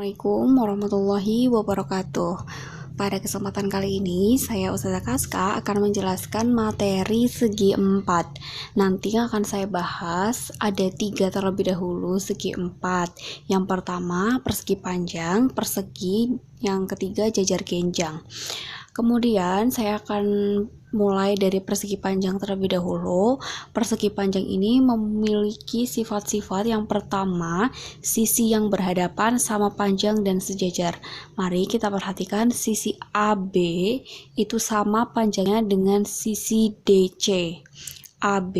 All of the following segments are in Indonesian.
Assalamualaikum warahmatullahi wabarakatuh. Pada kesempatan kali ini, saya Ustazah Kaska akan menjelaskan materi segi 4. Nanti akan saya bahas ada 3 terlebih dahulu segi 4. Yang pertama persegi panjang, persegi, yang ketiga jajar genjang. Kemudian saya akan mulai dari persegi panjang terlebih dahulu. Persegi panjang ini memiliki sifat-sifat. Yang pertama, sisi yang berhadapan sama panjang dan sejajar. Mari kita perhatikan sisi AB itu sama panjangnya dengan sisi DC. AB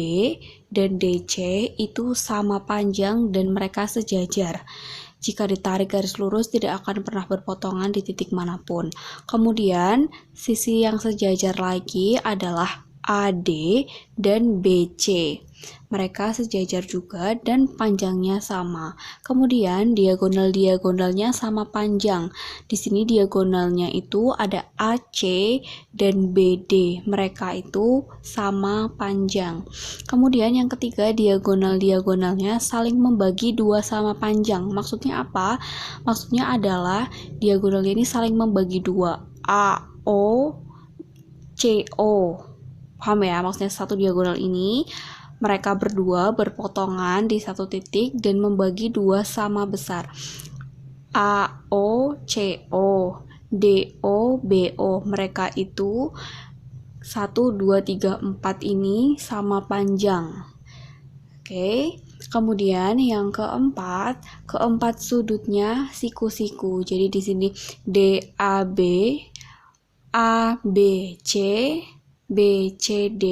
dan DC itu sama panjang dan mereka sejajar. Jika ditarik garis lurus tidak akan pernah berpotongan di titik manapun. Kemudian sisi yang sejajar lagi adalah AD dan BC. Mereka sejajar juga dan panjangnya sama. Kemudian diagonal-diagonalnya sama panjang. Di sini diagonalnya itu ada AC dan BD. Mereka itu sama panjang. Kemudian yang ketiga, diagonal-diagonalnya saling membagi 2 sama panjang. Maksudnya apa? Maksudnya adalah diagonal ini saling membagi 2. AO CO. Paham ya? Maksudnya satu diagonal ini mereka berdua berpotongan di satu titik dan membagi 2 sama besar. AO CO, DO BO. Mereka itu 1, 2, 3, 4 ini sama panjang. Oke. Kemudian yang keempat sudutnya siku-siku. Jadi di sini DAB, ABC, BCD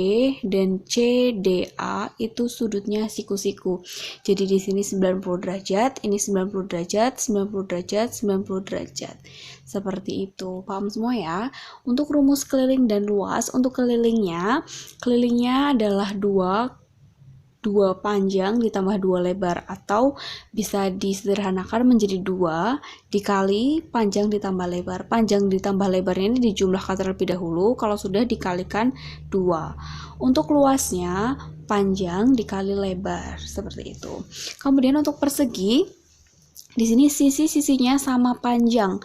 dan CDA itu sudutnya siku-siku. Jadi di sini 90 derajat, ini 90 derajat, 90 derajat, 90 derajat. Seperti itu. Paham semua ya? Untuk rumus keliling dan luas, untuk kelilingnya adalah 2 panjang ditambah 2 lebar, atau bisa disederhanakan menjadi 2 dikali panjang ditambah lebar. Panjang ditambah lebarnya ini dijumlahkan terlebih dahulu, kalau sudah dikalikan 2. Untuk luasnya panjang dikali lebar, seperti itu. Kemudian untuk persegi, di sini sisi-sisinya sama panjang.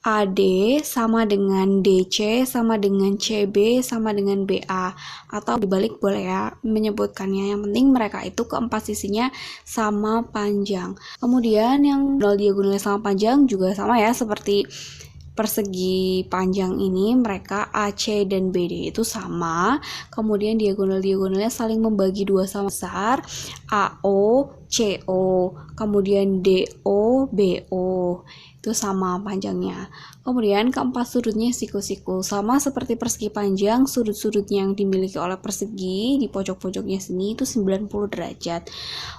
AD sama dengan DC sama dengan CB sama dengan BA, atau dibalik boleh ya menyebutkannya. Yang penting mereka itu keempat sisinya sama panjang. Kemudian yang diagonalnya sama panjang juga sama ya, seperti persegi panjang ini, mereka AC dan BD itu sama. Kemudian diagonal-diagonalnya saling membagi 2 sama besar. AO CO, kemudian DO BO itu sama panjangnya. Kemudian keempat sudutnya siku-siku, sama seperti persegi panjang. Sudut-sudutnya yang dimiliki oleh persegi di pojok-pojoknya sini itu 90 derajat.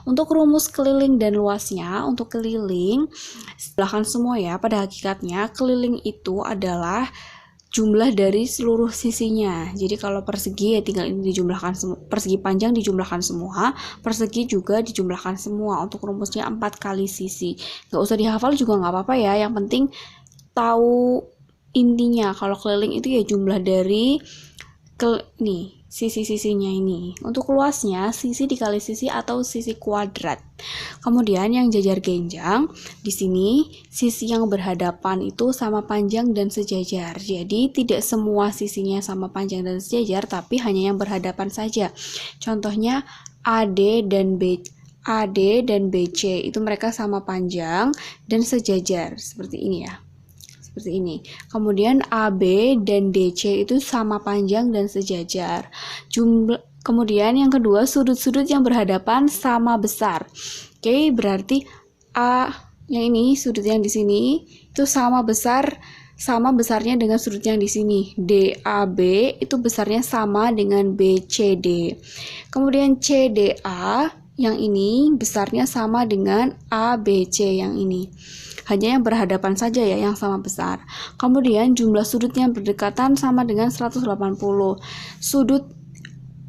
Untuk rumus keliling dan luasnya, untuk keliling sebelahkan semua ya. Pada hakikatnya keliling itu adalah jumlah dari seluruh sisinya. Jadi kalau persegi ya tinggal ini dijumlahkan semua, persegi panjang dijumlahkan semua, persegi juga dijumlahkan semua. Untuk rumusnya 4 kali sisi. Gak usah dihafal juga gak apa-apa ya, yang penting tahu intinya. Kalau keliling itu ya jumlah dari sisi-sisinya ini. Untuk luasnya sisi dikali sisi atau sisi kuadrat. Kemudian yang jajar genjang, di sini sisi yang berhadapan itu sama panjang dan sejajar. Jadi tidak semua sisinya sama panjang dan sejajar, tapi hanya yang berhadapan saja. Contohnya AD dan BC itu mereka sama panjang dan sejajar, seperti ini ya. Seperti ini. Kemudian AB dan DC itu sama panjang dan sejajar. Kemudian yang kedua, sudut-sudut yang berhadapan sama besar. Oke, berarti A yang ini, sudut yang di sini itu sama besarnya dengan sudut yang di sini. DAB itu besarnya sama dengan BCD. Kemudian CDA yang ini besarnya sama dengan ABC yang ini. Hanya yang berhadapan saja ya yang sama besar. Kemudian jumlah sudutnya berdekatan sama dengan 180. Sudut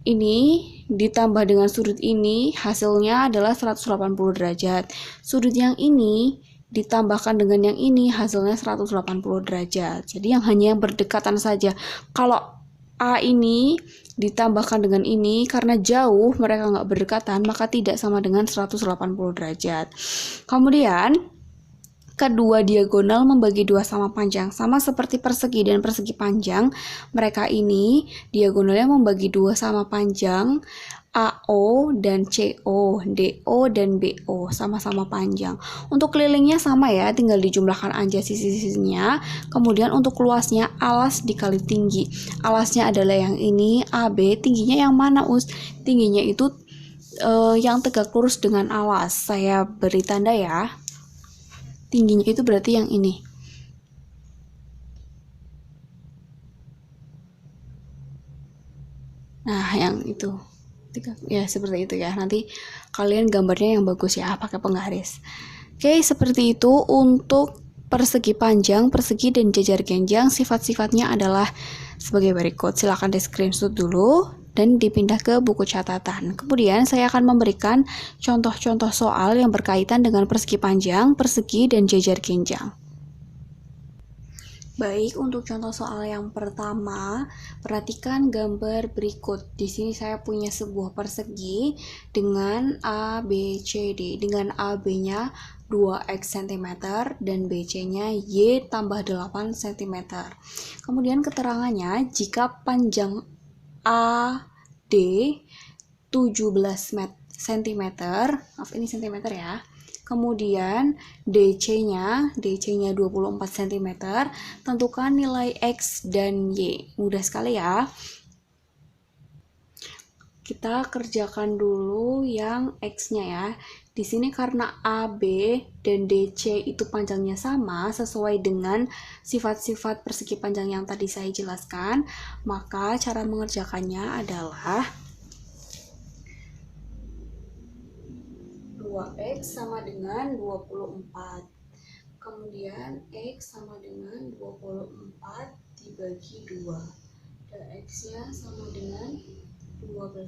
ini ditambah dengan sudut ini hasilnya adalah 180 derajat. Sudut yang ini ditambahkan dengan yang ini hasilnya 180 derajat. Jadi yang hanya yang berdekatan saja. Kalau A ini ditambahkan dengan ini, karena jauh mereka nggak berdekatan, maka tidak sama dengan 180 derajat. Kemudian kedua diagonal membagi dua sama panjang. Sama seperti persegi dan persegi panjang, mereka ini diagonalnya membagi dua sama panjang. AO dan CO, DO dan BO sama-sama panjang. Untuk kelilingnya sama ya, tinggal dijumlahkan aja sisi-sisinya. Kemudian untuk luasnya alas dikali tinggi. Alasnya adalah yang ini, AB. Tingginya yang mana, Us? Tingginya itu yang tegak lurus dengan alas. Saya beri tanda ya. Tingginya itu berarti yang ini. Nah, yang itu. Ya, seperti itu ya. Nanti kalian gambarnya yang bagus ya, pakai penggaris. Oke, seperti itu untuk persegi panjang, persegi, dan jajar genjang. Sifat-sifatnya adalah sebagai berikut. Silakan di screenshot dulu dan dipindah ke buku catatan. Kemudian saya akan memberikan contoh-contoh soal yang berkaitan dengan persegi panjang, persegi, dan jajar genjang. Baik, untuk contoh soal yang pertama, perhatikan gambar berikut. Di sini saya punya sebuah persegi dengan A, B, C, D. Dengan AB-nya 2x cm dan BC-nya Y tambah 8 cm. Kemudian keterangannya, jika panjang AD 17 cm, maaf ini cm ya. Kemudian DC-nya 24 cm, tentukan nilai X dan Y. Mudah sekali ya. Kita kerjakan dulu yang X-nya ya. Di sini karena AB dan DC itu panjangnya sama sesuai dengan sifat-sifat persegi panjang yang tadi saya jelaskan, maka cara mengerjakannya adalah 2x sama dengan 24. Kemudian x sama dengan 24 dibagi 2. Dan x-nya sama dengan 12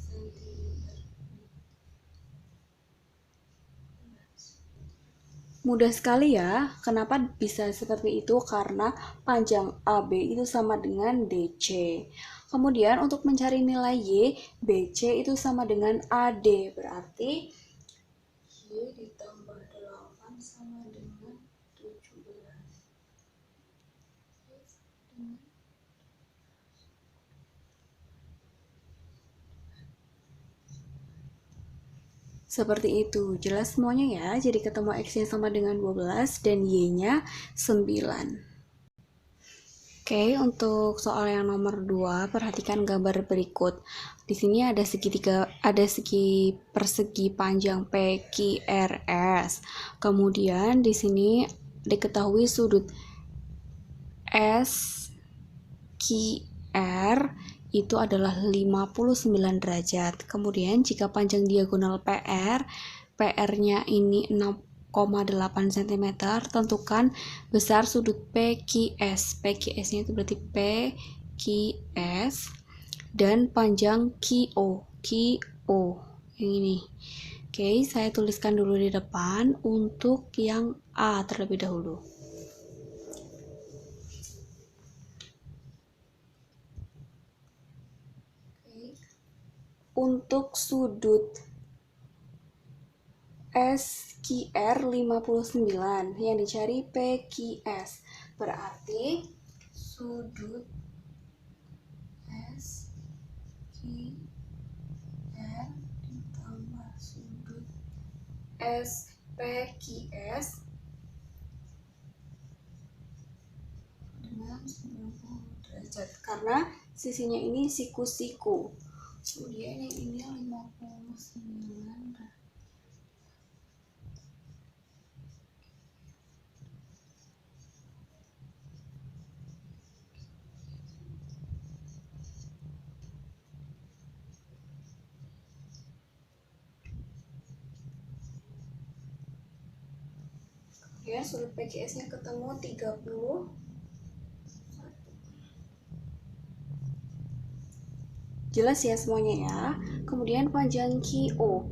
cm. Mudah sekali ya. Kenapa bisa seperti itu? Karena panjang AB itu sama dengan DC. Kemudian untuk mencari nilai Y, BC itu sama dengan AD. Berarti Y ditambah 8 sama dengan 17. Seperti itu, jelas semuanya ya. Jadi ketemu X-nya sama dengan 12 dan Y-nya 9. Oke, untuk soal yang nomor 2, perhatikan gambar berikut. Di sini ada segi persegi panjang PQRS. Kemudian di sini diketahui sudut SQR itu adalah 59 derajat. Kemudian jika panjang diagonal PR-nya ini 6,8 cm, tentukan besar sudut PQS. PQS-nya itu berarti PQS dan panjang QO. QO yang ini. Oke, saya tuliskan dulu di depan untuk yang A terlebih dahulu. Untuk sudut SQR 59 yang dicari PQS, berarti sudut SQR ditambah sudut SPQS dengan 90 derajat karena sisinya ini siku-siku. Kemudian yang ini 59 derajat. Ya, sudut PQS-nya ketemu 30. Jelas ya semuanya ya. Kemudian panjang QO.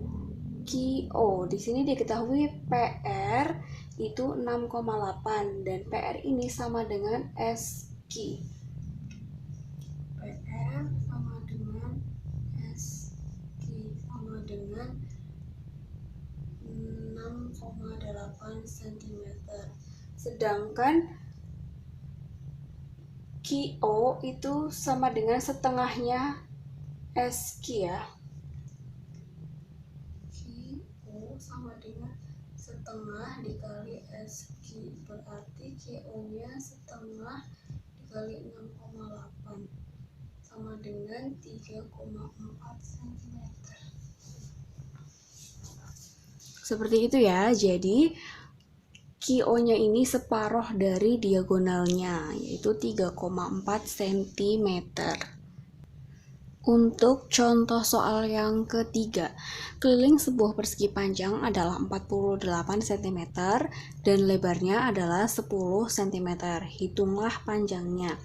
QO di sini diketahui PR itu 6,8 dan PR ini sama dengan SQ. PR sama dengan SQ sama dengan 6,8. cm. Sedangkan QO itu sama dengan setengahnya SQ ya. QO sama dengan setengah dikali SQ, berarti QO nya setengah dikali 6,8 sama dengan 3,4 cm. Seperti itu ya. Jadi QO-nya ini separuh dari diagonalnya, yaitu 3,4 cm. Untuk contoh soal yang ketiga, keliling sebuah persegi panjang adalah 48 cm dan lebarnya adalah 10 cm. Hitunglah panjangnya.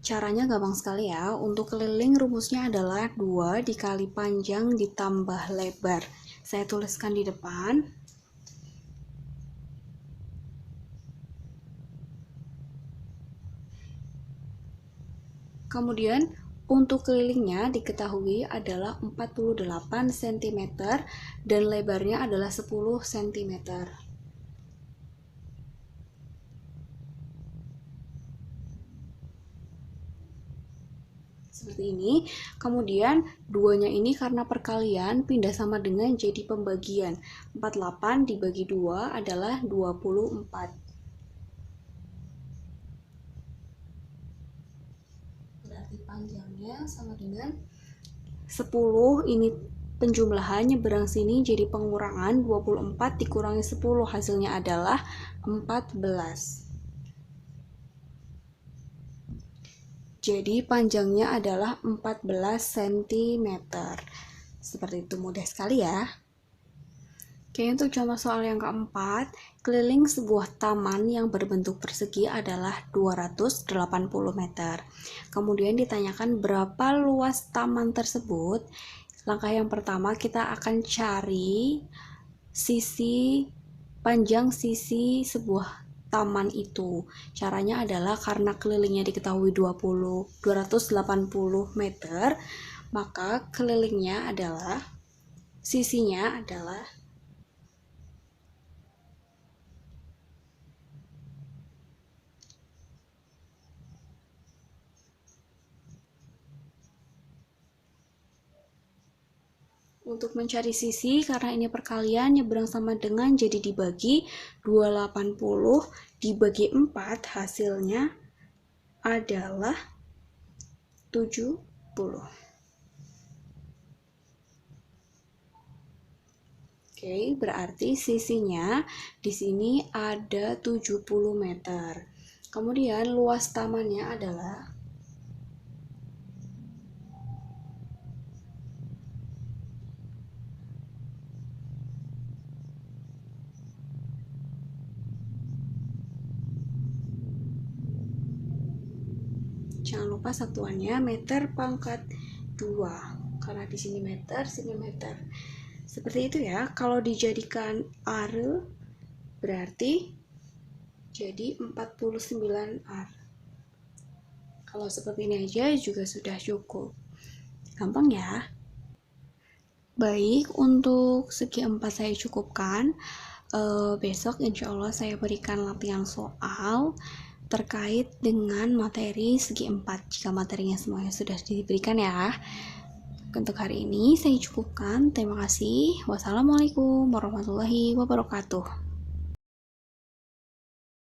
Caranya gampang sekali ya. Untuk keliling rumusnya adalah 2 dikali panjang ditambah lebar. Saya tuliskan di depan. Kemudian untuk kelilingnya diketahui adalah 48 cm dan lebarnya adalah 10 cm. Seperti ini. Kemudian 2-nya ini karena perkalian pindah sama dengan jadi pembagian. 48 dibagi 2 adalah 24. Panjangnya sama dengan 10, ini penjumlahan nyeberang sini jadi pengurangan, 24 dikurangi 10 hasilnya adalah 14. Jadi panjangnya adalah 14 cm. Seperti itu, mudah sekali ya. Oke, untuk contoh soal yang keempat, keliling sebuah taman yang berbentuk persegi adalah 280 meter. Kemudian ditanyakan berapa luas taman tersebut. Langkah yang pertama kita akan cari panjang sisi sebuah taman itu. Caranya adalah karena kelilingnya diketahui 280 meter, maka kelilingnya adalah sisinya adalah untuk mencari sisi, karena ini perkalian nyebrang sama dengan jadi dibagi 280 dibagi 4 hasilnya adalah 70. Oke, berarti sisinya di sini ada 70 meter. Kemudian luas tamannya adalah jangan lupa satuannya meter pangkat 2. Karena di sini meter, sini meter. Seperti itu ya. Kalau dijadikan are berarti jadi 49 are. Kalau seperti ini aja juga sudah cukup. Gampang ya. Baik, untuk segi 4 saya cukupkan. Besok insya Allah saya berikan latihan soal terkait dengan materi segi 4 jika materinya semuanya sudah diberikan ya. Untuk hari ini saya cukupkan. Terima kasih. Wassalamualaikum warahmatullahi wabarakatuh.